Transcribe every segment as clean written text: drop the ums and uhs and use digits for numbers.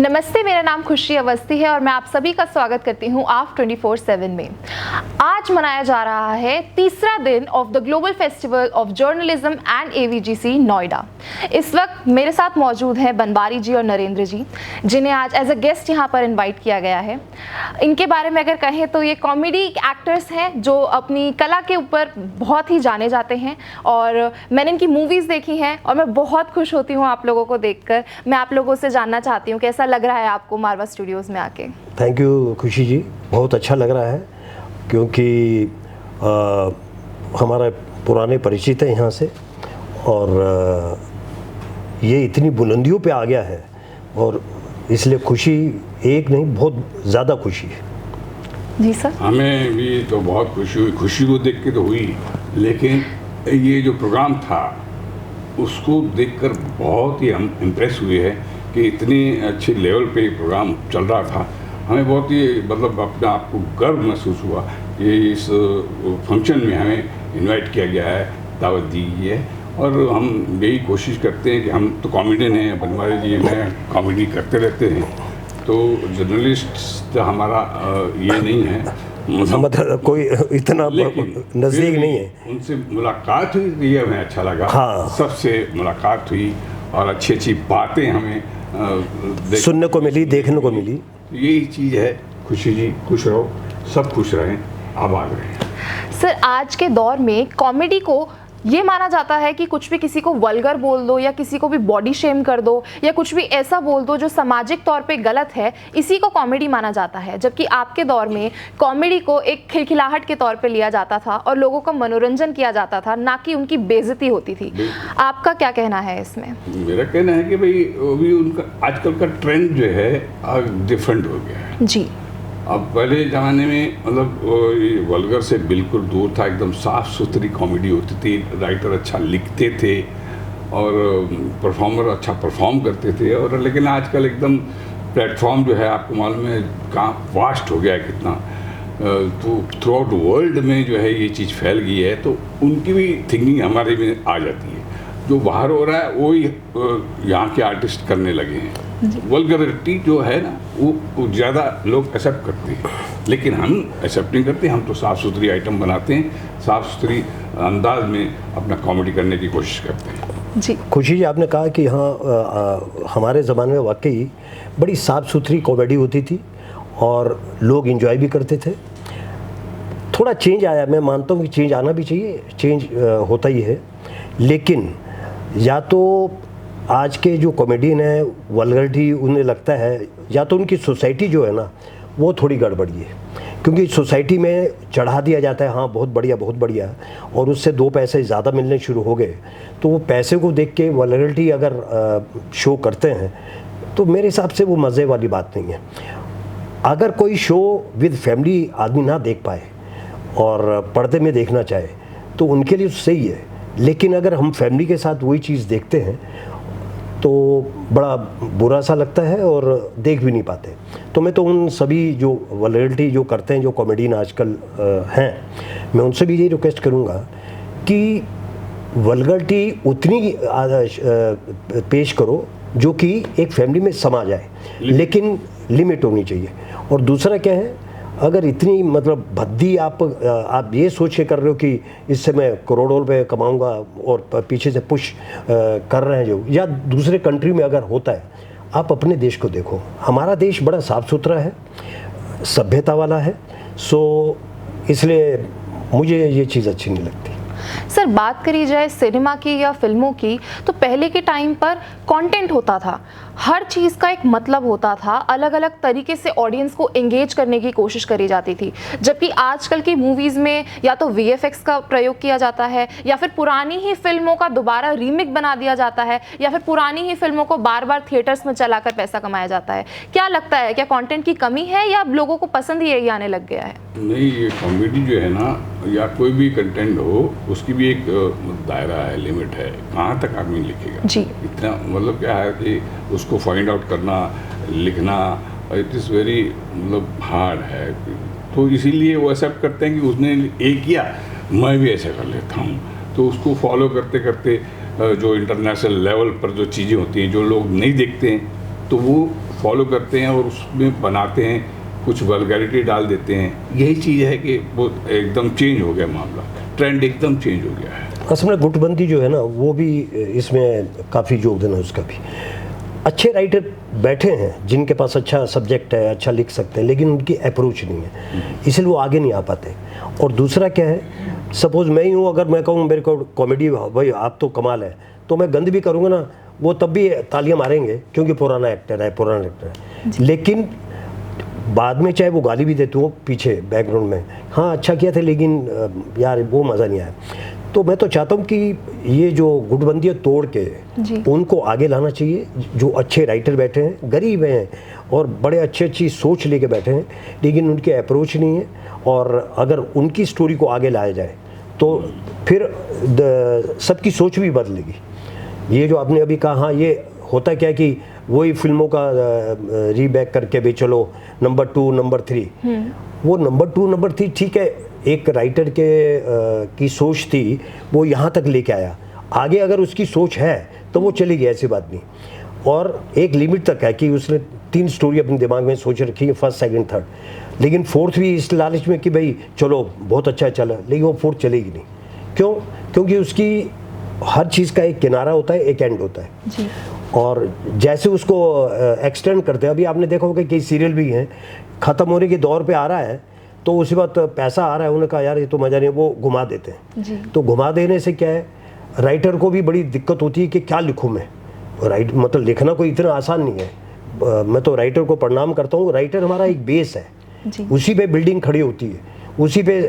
नमस्ते, मेरा नाम खुशी अवस्थी है और मैं आप सभी का स्वागत करती हूं आप 24/7 में। आज मनाया जा रहा है तीसरा दिन of the global festival of journalism and AVGC Noida. इस वक्त मेरे साथ मौजूद हैं बनवारी जी और नरेंद्र जी, जिन्हें आज एज अ गेस्ट यहां पर इनवाइट किया गया है। इनके बारे में अगर कहें तो ये कॉमेडी एक्टर्स हैं जो अपनी कला के ऊपर बहुत ही जाने जाते हैं और मैंने इनकी मूवीज़ देखी हैं और मैं बहुत खुश होती हूँ आप लोगों को देखकर। मैं आप लोगों से जानना चाहती हूँ कैसा लग रहा है आपको मारवा स्टूडियोज़ में आके। थैंक यू खुशी जी, बहुत अच्छा लग रहा है क्योंकि हमारा पुराने परिचित है यहाँ से और ये इतनी बुलंदियों पे आ गया है और इसलिए खुशी एक नहीं बहुत ज़्यादा खुशी है। जी सर। हमें भी तो बहुत खुशी हुई, खुशी को देख के तो हुई, लेकिन ये जो प्रोग्राम था उसको देखकर बहुत ही हम इम्प्रेस हुए हैं कि इतनी अच्छे लेवल पे प्रोग्राम चल रहा था। हमें बहुत ही मतलब अपने आप को गर्व महसूस हुआ कि इस फंक्शन में हमें इनवाइट किया गया है, दावत दी गई है और हम यही कोशिश करते हैं कि हम तो कॉमेडियन हैं, बनवारी जी मैं कॉमेडी करते रहते हैं, तो जर्नलिस्ट हमारा ये नहीं है, मतलब कोई इतना नज़दीक नहीं है। उनसे मुलाकात हुई, ये हमें अच्छा लगा। हाँ, सबसे मुलाकात हुई और अच्छी अच्छी बातें हमें सुनने को मिली, देखने को मिली। यही चीज़ है। खुशी जी खुश रहो, सब खुश रहें, आबाद रहें। सर, आज के दौर में कॉमेडी को ये माना जाता है कि कुछ भी किसी को वल्गर बोल दो या किसी को भी बॉडी शेम कर दो या कुछ भी ऐसा बोल दो जो सामाजिक तौर पे गलत है, इसी को कॉमेडी माना जाता है। जबकि आपके दौर में कॉमेडी को एक खिलखिलाहट के तौर पे लिया जाता था और लोगों का मनोरंजन किया जाता था, ना कि उनकी बेइज्जती होती थी। आपका क्या कहना है इसमें? मेरा कहना है कि भाई अभी उनका आजकल का ट्रेंड जो है डिफरेंट हो गया है जी। अब पहले ज़माने में मतलब वल्गर से बिल्कुल दूर था, एकदम साफ़ सुथरी कॉमेडी होती थी, राइटर अच्छा लिखते थे और परफॉर्मर अच्छा परफॉर्म करते थे। और लेकिन आजकल एकदम प्लेटफॉर्म जो है आपको मालूम है कहाँ वास्ट हो गया है कितना, तो थ्रू आउट वर्ल्ड में जो है ये चीज़ फैल गई है, तो उनकी भी थिंकिंग हमारे में आ जाती है। जो बाहर हो रहा है वही यहाँ के आर्टिस्ट करने लगे हैं। वल्गरिटी जो है ना वो ज़्यादा लोग एक्सेप्ट करते हैं, लेकिन हम एक्सेप्ट नहीं करते। हम तो साफ़ सुथरी आइटम बनाते हैं, साफ़ सुथरी अंदाज में अपना कॉमेडी करने की कोशिश करते हैं। जी खुशी जी, आपने कहा कि हाँ हमारे ज़माने में वाकई बड़ी साफ़ सुथरी कॉमेडी होती थी और लोग एंजॉय भी करते थे। थोड़ा चेंज आया, मैं मानता हूँ कि चेंज आना भी चाहिए, चेंज होता ही है, लेकिन या तो आज के जो कॉमेडियन हैं वल्गरिटी उन्हें लगता है, या तो उनकी सोसाइटी जो है ना वो थोड़ी गड़बड़ी है, क्योंकि सोसाइटी में चढ़ा दिया जाता है हाँ बहुत बढ़िया बहुत बढ़िया, और उससे दो पैसे ज़्यादा मिलने शुरू हो गए तो वो पैसे को देख के वल्गरिटी अगर शो करते हैं तो मेरे हिसाब से वो मज़े वाली बात नहीं है। अगर कोई शो विद फैमिली आदमी ना देख पाए और पर्दे में देखना चाहे तो उनके लिए सही है, लेकिन अगर हम फैमिली के साथ वही चीज़ देखते हैं तो बड़ा बुरा सा लगता है और देख भी नहीं पाते। तो मैं तो उन सभी जो वल्गरिटी जो करते हैं, जो कॉमेडियन आजकल हैं, मैं उनसे भी यही रिक्वेस्ट करूँगा कि वल्गरिटी उतनी पेश करो जो कि एक फैमिली में समा जाए, लेकिन लिमिट होनी चाहिए। और दूसरा क्या है, अगर इतनी मतलब भद्दी आप ये सोच के कर रहे हो कि इससे मैं करोड़ों रुपए कमाऊंगा और पीछे से पुश कर रहे हैं जो, या दूसरे कंट्री में अगर होता है, आप अपने देश को देखो। हमारा देश बड़ा साफ़ सुथरा है, सभ्यता वाला है, सो इसलिए मुझे ये चीज़ अच्छी नहीं लगती। सर, बात करी जाए सिनेमा की या फिल्मों की, तो पहले के टाइम पर कंटेंट होता था, हर चीज़ का एक मतलब होता था, अलग अलग तरीके से ऑडियंस को एंगेज करने की कोशिश करी जाती थी। जबकि आजकल की मूवीज़ में या तो वीएफएक्स का प्रयोग किया जाता है या फिर पुरानी ही फिल्मों का दोबारा रीमेक बना दिया जाता है या फिर पुरानी ही फिल्मों को बार बार थिएटर्स में चलाकर पैसा कमाया जाता है। क्या लगता है, क्या कंटेंट की कमी है या लोगों को पसंद ही यही आने लग गया है? नहीं, ये कॉमेडी जो है ना या कोई भी कंटेंट हो उसकी भी एक दायरा है, लिमिट है, कहाँ तक आदमी लिखेगा जी। इतना मतलब क्या है कि उसको फाइंड आउट करना, लिखना, इट इज़ वेरी मतलब हार्ड है। तो इसीलिए वो एक्सेप्ट करते हैं कि उसने एक किया मैं भी ऐसा कर लेता हूँ, तो उसको फॉलो करते करते जो इंटरनेशनल लेवल पर जो चीज़ें होती हैं जो लोग नहीं देखते हैं तो वो फॉलो करते हैं और उसमें बनाते हैं, कुछ वल्गैरिटी डाल देते हैं। यही चीज़ है कि वो एकदम चेंज हो गया मामला, ट्रेंड एकदम चेंज हो गया है। असल में गुटबंदी जो है ना वो भी इसमें काफ़ी योगदान है उसका भी। अच्छे राइटर बैठे हैं जिनके पास अच्छा सब्जेक्ट है, अच्छा लिख सकते हैं, लेकिन उनकी अप्रोच नहीं है, इसलिए वो आगे नहीं आ पाते। और दूसरा क्या है, सपोज मैं ही हूँ, अगर मैं कहूँ मेरे को कॉमेडी भाई आप तो कमाल है, तो मैं गंद भी करूँगा ना, वो तब भी तालियां मारेंगे क्योंकि पुराना एक्टर है। लेकिन बाद में चाहे वो गाली भी देते हो पीछे बैकग्राउंड में, हाँ अच्छा किया था लेकिन यार वो मज़ा नहीं आया। तो मैं तो चाहता हूँ कि ये जो गुटबंदियाँ तोड़ के उनको आगे लाना चाहिए। जो अच्छे राइटर बैठे हैं, गरीब हैं और बड़े अच्छी सोच लेके बैठे हैं, लेकिन उनके अप्रोच नहीं है, और अगर उनकी स्टोरी को आगे लाया जाए तो फिर सबकी सोच भी बदलेगी। ये जो आपने अभी कहा, हाँ ये होता क्या है कि वही फिल्मों का रीबैक करके भी चलो नंबर 2 नंबर 3, वो नंबर 2 नंबर 3 ठीक है, एक राइटर के की सोच थी, वो यहाँ तक लेके आया, आगे अगर उसकी सोच है तो वो चलेगी, ऐसी बात नहीं। और एक लिमिट तक है कि उसने 3 स्टोरी अपने दिमाग में सोच रखी है, फर्स्ट सेकंड थर्ड, लेकिन फोर्थ भी इस लालच में कि भाई चलो बहुत अच्छा चला, लेकिन वो फोर्थ चलेगी नहीं। क्यों? क्योंकि उसकी हर चीज़ का एक किनारा होता है, एक एंड होता है जी। और जैसे उसको एक्सटेंड करते हैं, अभी आपने देखा होगा कि कई सीरियल भी हैं ख़त्म होने के दौर पे आ रहा है, तो उसी वक्त पैसा आ रहा है, उन्होंने कहा यार ये तो मज़ा नहीं, वो घुमा देते हैं जी। तो घुमा देने से क्या है, राइटर को भी बड़ी दिक्कत होती है कि क्या लिखूँ मैं। मतलब लिखना कोई इतना आसान नहीं है। मैं तो राइटर को प्रणाम करता हूँ। राइटर हमारा एक बेस है जी। उसी पे बिल्डिंग खड़ी होती है, उसी पे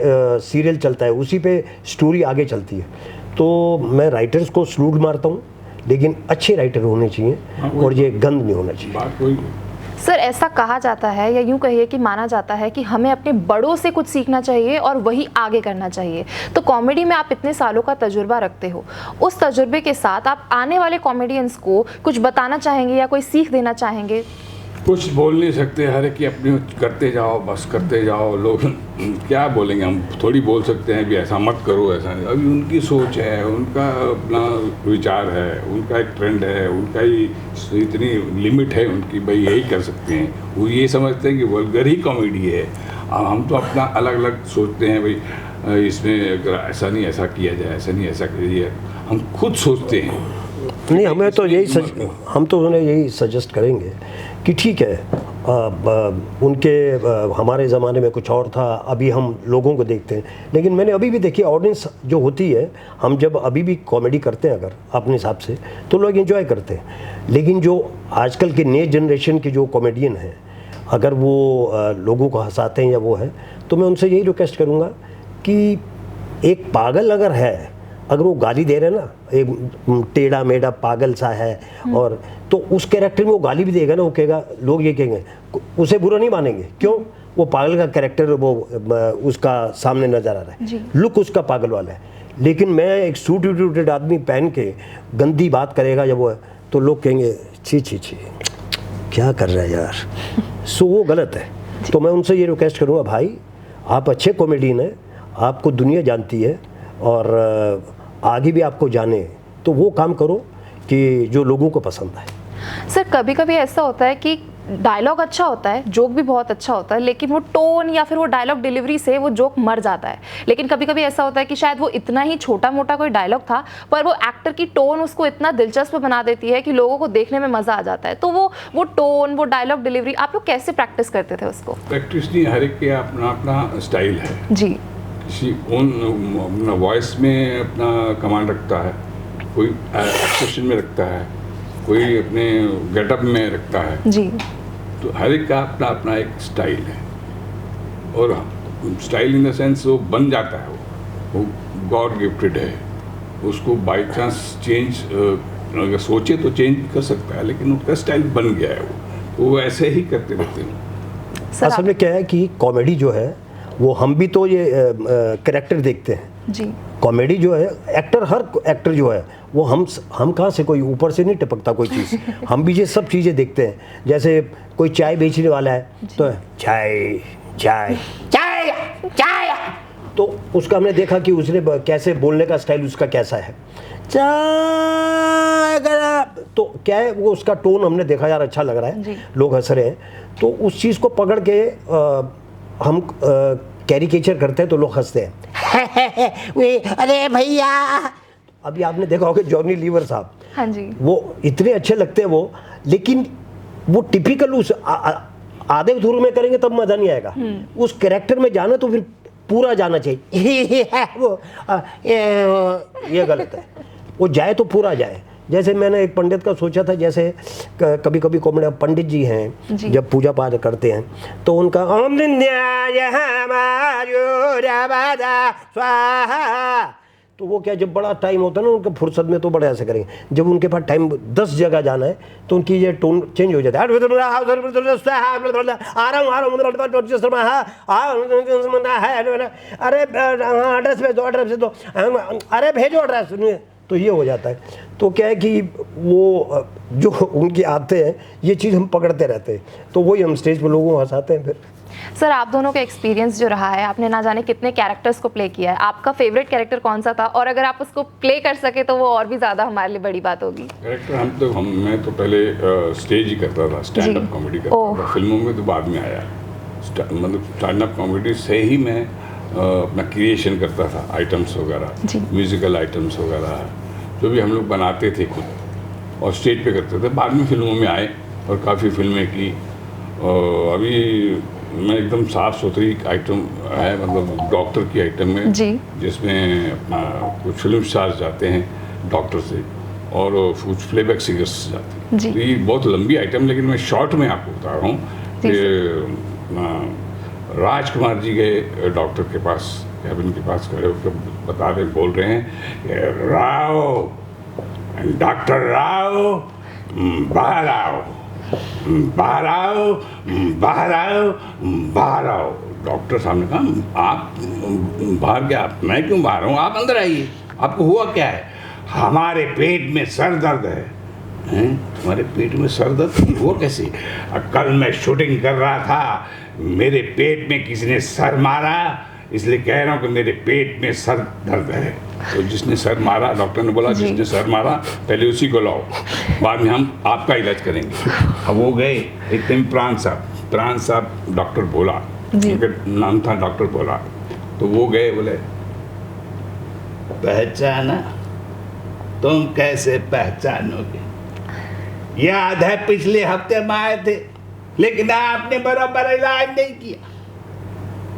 सीरियल चलता है, उसी पे स्टोरी आगे चलती है। तो मैं राइटर्स को सलूट मारता हूँ, लेकिन अच्छे राइटर होने चाहिए और ये गंद नहीं होना चाहिए। सर ऐसा कहा जाता है, या यूं कहिए कि माना जाता है कि हमें अपने बड़ों से कुछ सीखना चाहिए और वही आगे करना चाहिए। तो कॉमेडी में आप इतने सालों का तजुर्बा रखते हो, उस तजुर्बे के साथ आप आने वाले कॉमेडियंस को कुछ बताना चाहेंगे या कोई सीख देना चाहेंगे? कुछ बोल नहीं सकते, हर एक अपनी करते जाओ, बस करते जाओ। लोग क्या बोलेंगे, हम थोड़ी बोल सकते हैं भी ऐसा मत करो, ऐसा नहीं। अभी उनकी सोच है, उनका अपना विचार है, उनका एक ट्रेंड है, उनका ही इतनी लिमिट है उनकी, भाई यही कर सकते हैं। वो ये समझते हैं कि वल्गर ही कॉमेडी है। हम तो अपना अलग अलग सोचते हैं, भाई इसमें ऐसा नहीं ऐसा किया जाए, ऐसा नहीं ऐसा करिए, हम खुद सोचते हैं। नहीं, हमें तो यही हम तो उन्हें यही सजेस्ट करेंगे कि ठीक है, उनके हमारे ज़माने में कुछ और था, अभी हम लोगों को देखते हैं। लेकिन मैंने अभी भी देखी ऑडियंस जो होती है, हम जब अभी भी कॉमेडी करते हैं अगर अपने हिसाब से, तो लोग एंजॉय करते हैं। लेकिन जो आजकल के नए जनरेशन के जो कॉमेडियन हैं, अगर वो लोगों को हंसाते हैं या वो है, तो मैं उनसे यही रिक्वेस्ट करूँगा कि एक पागल अगर वो गाली दे रहे हैं ना, एक टेढ़ा मेढ़ा पागल सा है, और तो उस कैरेक्टर में वो गाली भी देगा ना, वो कहेगा, लोग ये कहेंगे, उसे बुरा नहीं मानेंगे। क्यों? वो पागल का कैरेक्टर वो उसका सामने नजर आ रहा है, लुक उसका पागल वाला है। लेकिन मैं एक सूटेड आदमी पहन के गंदी बात करेगा जब वो, तो लोग कहेंगे छी छी छी क्या कर रहा है यार। सो वो गलत है। तो मैं उनसे ये रिक्वेस्ट करूँगा, भाई आप अच्छे कॉमेडियन हैं, आपको दुनिया जानती है और आगे भी आपको जाने, तो वो काम करो कि जो लोगों को पसंद आए। सर कभी कभी ऐसा होता है कि डायलॉग अच्छा होता है, जोक भी बहुत अच्छा होता है, लेकिन वो टोन या फिर वो डायलॉग डिलीवरी से वो जोक मर जाता है। लेकिन कभी कभी ऐसा होता है कि शायद वो इतना ही छोटा मोटा कोई डायलॉग था, पर वो एक्टर की टोन उसको इतना दिलचस्प बना देती है कि लोगों को देखने में मज़ा आ जाता है। तो वो टोन, वो डायलॉग डिलीवरी आप लोग कैसे प्रैक्टिस करते थे उसको? प्रैक्टिस नहीं, हर एक के अपना अपना स्टाइल है जी। किसी अपना वॉइस में अपना कमांड रखता है, कोई एक्सप्रेशन में रखता है, कोई अपने गेटअप में रखता है जी। तो हर एक का अपना अपना एक स्टाइल है, और स्टाइल इन द सेंस वो बन जाता है, वो गॉड गिफ्टेड है। उसको बाय चांस चेंज अगर सोचे तो चेंज कर सकता है, लेकिन उनका स्टाइल बन गया है, वो ऐसे ही करते रहते हैं। असल में क्या है कि कॉमेडी जो है वो हम भी तो ये कैरेक्टर देखते हैं जी। कॉमेडी जो है हर एक्टर जो है वो हम कहाँ से कोई ऊपर से नहीं टपकता कोई चीज़। हम भी ये सब चीज़ें देखते हैं। जैसे कोई चाय बेचने वाला है तो चाय चाय चाय चाय, तो उसका हमने देखा कि उसने कैसे बोलने का स्टाइल उसका कैसा है। चाय करा, तो क्या है वो उसका टोन हमने देखा यार अच्छा लग रहा है, लोग हंस रहे हैं, तो उस चीज़ को पकड़ के हम कैरिकेचर करते हैं तो लोग हंसते हैं अरे भैया। अभी आपने देखा होगा जॉनी लीवर साहब, हाँ जी, वो इतने अच्छे लगते हैं वो, लेकिन वो टिपिकल उस आधे धुर में करेंगे तब मजा नहीं आएगा, उस कैरेक्टर में जाना तो फिर पूरा जाना चाहिए वो ये गलत है, वो जाए तो पूरा जाए। जैसे मैंने एक पंडित का सोचा था, जैसे कभी कभी कॉमेडी पंडित जी हैं जब पूजा पाठ करते हैं तो उनका ओम स्वाहा, तो वो क्या जब बड़ा टाइम होता है ना उनका फुर्सत में तो बड़ा ऐसे करेंगे, जब उनके पास टाइम 10 जगह जाना है तो उनकी ये टोन चेंज हो जाता है, अरे एड्रेस भेज दो, एड्रेस भेज दो, अरे भेजो एड्रेस, तो ये हो जाता है। तो क्या है कि वो जो उनकी आते हैं ये चीज़ हम पकड़ते रहते हैं, तो वही हम स्टेज पर लोगों को हंसाते हैं। फिर सर आप दोनों का एक्सपीरियंस जो रहा है, आपने ना जाने कितने कैरेक्टर्स को प्ले किया है, आपका फेवरेट कैरेक्टर कौन सा था, और अगर आप उसको प्ले कर सके तो वो और भी ज़्यादा हमारे लिए बड़ी बात होगी। कैरेक्टर मैं तो पहले स्टेज ही करता था, स्टैंड अप कॉमेडी करता था, फिल्मों में तो बाद में आया, मतलब स्टैंड अप कॉमेडी से ही मैं अपना क्रिएशन करता था, आइटम्स वगैरह, म्यूज़िकल आइटम्स वगैरह जो भी हम लोग बनाते थे खुद और स्टेज पे करते थे। बाद में फिल्मों में आए और काफ़ी फिल्में की। अभी मैं एकदम साफ़ सुथरी आइटम है, मतलब डॉक्टर की आइटम में, जिसमें अपना कुछ फिल्म स्टार्स जाते हैं डॉक्टर से और कुछ प्लेबैक सिंगर्स जाते हैं। तो ये बहुत लंबी आइटम, लेकिन मैं शॉर्ट में आपको बता रहा हूँ कि राजकुमार जी गए डॉक्टर के पास, कैबिन के पास खड़े होकर बता रहे, बोल रहे हैं राव, डॉक्टर राव बाहर आओ, बाहर आओ, बाहर आओ, बाहर आओ। डॉक्टर साहब ने कहा आप बाहर क्या, मैं क्यों बाहर हूँ, आप अंदर आइए, आपको हुआ क्या है। हमारे पेट में सर दर्द है। तुम्हारे पेट में सर दर्द हुआ कैसे। कल मैं शूटिंग कर रहा था, मेरे पेट में किसी ने सर मारा, इसलिए कह रहा हूँ कि मेरे पेट में सर दर्द है। तो जिसने सर मारा, डॉक्टर ने बोला जिसने सर मारा पहले उसी को लाओ, बाद में हम आपका इलाज करेंगे। अब वो गए, एक दिन प्राण साहब डॉक्टर बोला, उनका नाम था डॉक्टर बोला, तो वो गए, बोले पहचाना, तुम कैसे पहचानोगे, याद है पिछले हफ्ते में आए थे लेकिन आपने बराबर इलाज नहीं किया,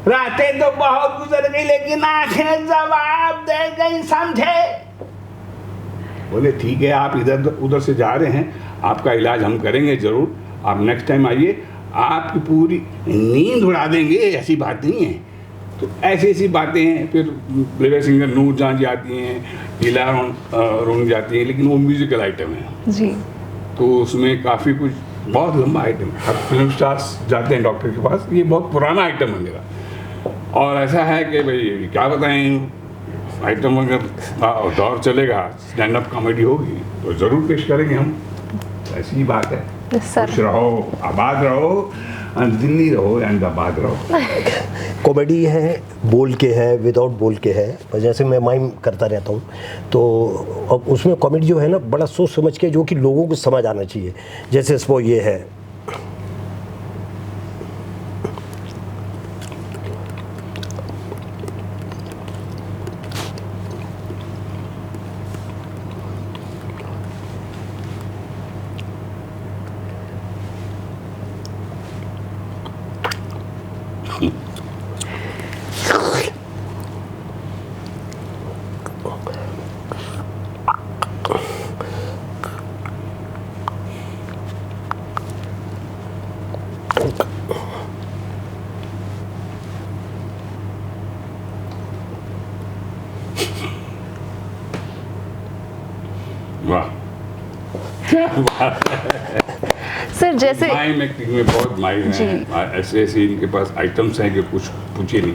रातें तो बहुत गुजर गई लेकिन आंखें जवाब दे गई, समझे। बोले ठीक है, आप इधर उधर से जा रहे हैं, आपका इलाज हम करेंगे जरूर, आप नेक्स्ट टाइम आइए, आपकी पूरी नींद उड़ा देंगे, ऐसी बात नहीं है। तो ऐसी बातें हैं। फिर प्लेबैक सिंगर नूर जहाँ जी आती हैं, ईला रोन जाती हैं, लेकिन वो म्यूजिकल आइटम है जी, तो उसमें काफ़ी कुछ बहुत लंबा आइटम है। फिल्म स्टार्स जाते हैं डॉक्टर के पास, ये बहुत पुराना आइटम है मेरा। और ऐसा है कि भाई क्या बताएं, आइटम अगर दौर चलेगा, स्टैंड अप कॉमेडी होगी तो ज़रूर पेश करेंगे हम, ऐसी ही बात है। खुश रहो, आबाद रहो, दिल्ली रहो एंड आबाद रहो। कॉमेडी है, बोल के है, विदाउट बोल के है। जैसे मैं माइम करता रहता हूँ, तो अब उसमें कॉमेडी जो है ना, बड़ा सोच समझ के, जो कि लोगों को समझ आना चाहिए। जैसे वो ये है, सर जैसे माइम एक्टिंग में बहुत माइम है, ऐसे इनके पास आइटम्स हैं कि कुछ पूछे नहीं,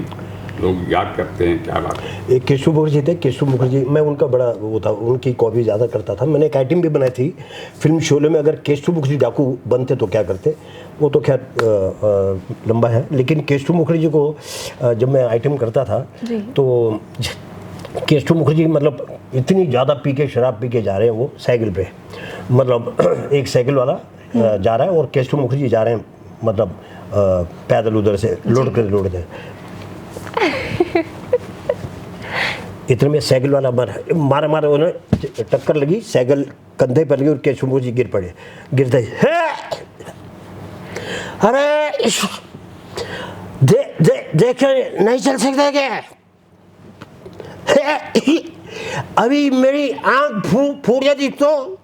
लोग याद करते हैं क्या बात है। एक केशव मुखर्जी थे, केशव मुखर्जी, मैं उनका बड़ा वो था, उनकी कॉपी ज़्यादा करता था। मैंने एक आइटम भी बनाई थी फिल्म शोले में, अगर केशव मुखर्जी डाकू बनते तो क्या करते, वो तो खैर लंबा है। लेकिन केशव मुखर्जी को जब मैं आइटम करता था तो केशव मुखर्जी मतलब इतनी ज़्यादा पी के शराब पी के जा रहे हैं वो साइकिल पे, मतलब एक साइकिल वाला जा रहा है और केशव मुखर्जी जा रहे हैं मतलब पैदल उधर से लौटते इतने में साइकिल वाला मारा उन्हें टक्कर लगी, साइकिल कंधे पर लगी और केशव मुखर्जी गिर पड़े। गिरते अरे देख नहीं चल सकते क्या? अभी मेरी आंख फूट जाती तो।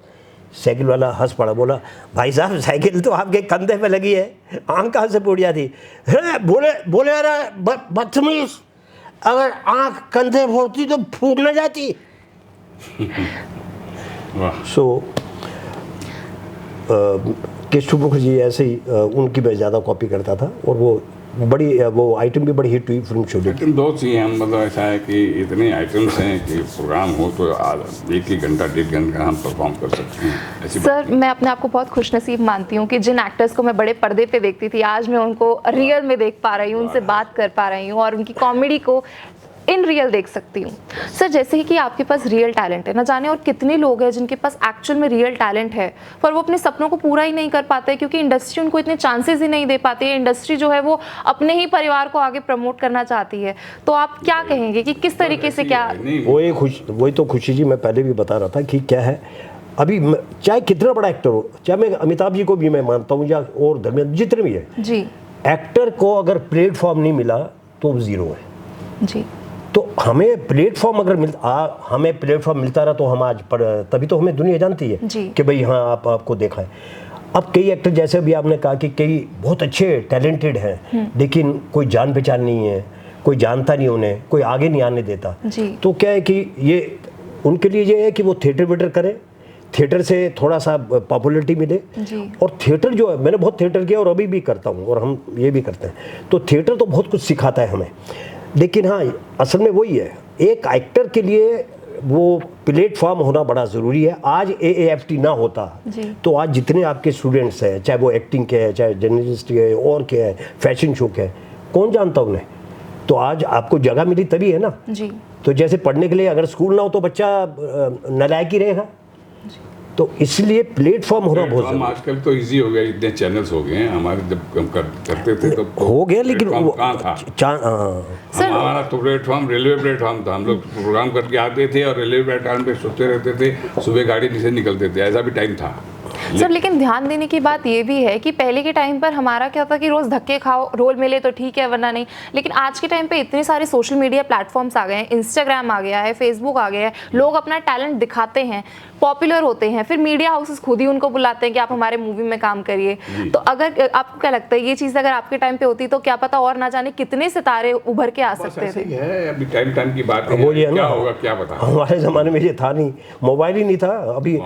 साइकिल वाला हंस पड़ा, बोला भाई साहब साइकिल तो आपके कंधे पे लगी है, आंख कहाँ से फूट जाती? बोले अरे बदतमीज, अगर आंख कंधे फोड़ती तो फूट न जाती। सो केशव मुखर्जी ऐसे ही उनकी मैं ज़्यादा कॉपी करता था और वो आइटम भी बड़ी हिट हुई फिल्म शोले। आइटम दो चाहिए हम, मतलब ऐसा है कि इतने आइटम्स हैं कि प्रोग्राम हो तो एक घंटा 1.5 घंटा हम परफॉर्म कर सकते हैं ऐसी। सर मैं अपने आप को बहुत खुशनसीब मानती हूँ कि जिन एक्टर्स को मैं बड़े पर्दे पे देखती थी आज मैं उनको रियल में देख पा रही हूँ, उनसे बात कर पा रही हूँ और उनकी कॉमेडी को इन रियल देख सकती हूँ। सर जैसे ही कि आपके पास रियल टैलेंट है, ना जाने और कितने लोग हैं जिनके पास एक्चुअल में रियल टैलेंट है पर वो अपने सपनों को पूरा ही नहीं कर पाते क्योंकि इंडस्ट्री उनको इतने चांसेस ही नहीं दे पाती है। इंडस्ट्री जो है वो अपने ही परिवार को आगे प्रमोट करना चाहती है, तो आप क्या कहेंगे कि किस तरीके से क्या? वही तो खुशी जी मैं पहले भी बता रहा था कि क्या है, अभी चाहे कितना बड़ा एक्टर हो, चाहे मैं अमिताभ जी को भी मैं मानता हूँ या और धर्मेंद्र जितने भी है जी, एक्टर को अगर प्लेटफॉर्म नहीं मिला तो वो जीरो है जी। तो हमें प्लेटफॉर्म अगर हमें प्लेटफॉर्म मिलता रहा तो हम आज तभी तो हमें दुनिया जानती है कि भाई हाँ आपको देखा है। अब कई एक्टर जैसे भी आपने कहा कि कई बहुत अच्छे टैलेंटेड हैं लेकिन कोई जान पहचान नहीं है, कोई जानता नहीं उन्हें, कोई आगे नहीं आने देता। तो क्या है कि ये उनके लिए ये है कि वो थिएटर वेटर करें, थिएटर से थोड़ा सा पॉपुलरिटी मिले। और थिएटर जो है मैंने बहुत थिएटर किया और अभी भी करता हूँ और हम ये भी करते हैं, तो थिएटर तो बहुत कुछ सिखाता है हमें। लेकिन हाँ असल में वही है, एक एक्टर के लिए वो प्लेटफॉर्म होना बड़ा ज़रूरी है। आज AAFT ना होता तो आज जितने आपके स्टूडेंट्स हैं, चाहे वो एक्टिंग के हैं, चाहे जर्नलिस्ट के और के हैं, फैशन शो के हैं, कौन जानता उन्हें? तो आज आपको जगह मिली तभी है ना जी। तो जैसे पढ़ने के लिए अगर स्कूल ना हो तो बच्चा नालायक ही रहेगा। तो इसलिए प्लेटफॉर्म होना बहुत ज़रूरी है। आजकल तो इजी हो गया, इतने चैनल्स हो गए हैं। हमारे जब हम करते थे तो हो गया, लेकिन कहाँ था हमारा तो प्लेटफॉर्म रेलवे प्लेटफॉर्म था। हम लोग प्रोग्राम करके आते थे और रेलवे प्लेटफॉर्म पे सोते रहते थे, सुबह गाड़ी नीचे निकलते थे, ऐसा भी टाइम था। सर लेकिन ध्यान देने की बात ये भी है कि पहले के टाइम पर हमारा क्या था कि रोज़ धक्के खाओ, रोल मिले तो ठीक है वरना नहीं। लेकिन आज के टाइम पे इतने सारे सोशल मीडिया प्लेटफॉर्म्स आ गए हैं, इंस्टाग्राम आ गया है, फेसबुक आ गया है, लोग अपना टैलेंट दिखाते हैं, पॉपुलर होते हैं, फिर मीडिया हाउसेस खुद ही उनको बुलाते हैं कि आप हमारे मूवी में काम करिए। तो अगर आपको क्या लगता है ये चीज़ अगर आपके टाइम पे होती तो क्या पता और ना जाने कितने सितारे उभर के आ सकते थे? अभी टाइम की बात है, क्या होगा क्या पता। हमारे ज़माने में ये था नहीं, मोबाइल ही नहीं था अभी।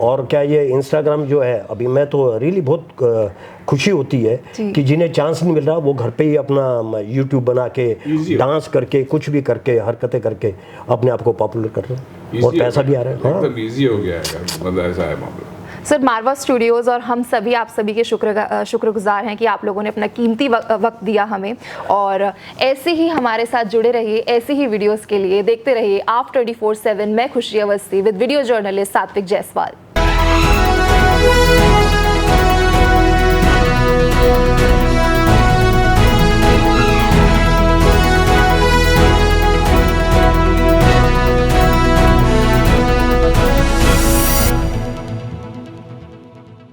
और क्या ये इंस्टाग्राम जो है अभी, मैं तो रियली बहुत खुशी होती है कि जिन्हें चांस नहीं मिल रहा वो घर पे ही अपना यूट्यूब बना के डांस करके कुछ भी करके हरकतें करके अपने आप को पॉपुलर कर रहे हैं और पैसा भी आ रहा है। एकदम इजी हो गया है, मतलब ऐसा है मामला। सर मारवा स्टूडियोज़ और हम सभी आप सभी के शुक्रगुजार हैं कि आप लोगों ने अपना कीमती वक्त दिया हमें, और ऐसे ही हमारे साथ जुड़े रहिए, ऐसी ही वीडियोस के लिए देखते रहिए आप 24/7। मैं खुशी अवस्थी विद वीडियो जर्नलिस्ट सात्विक जायसवाल।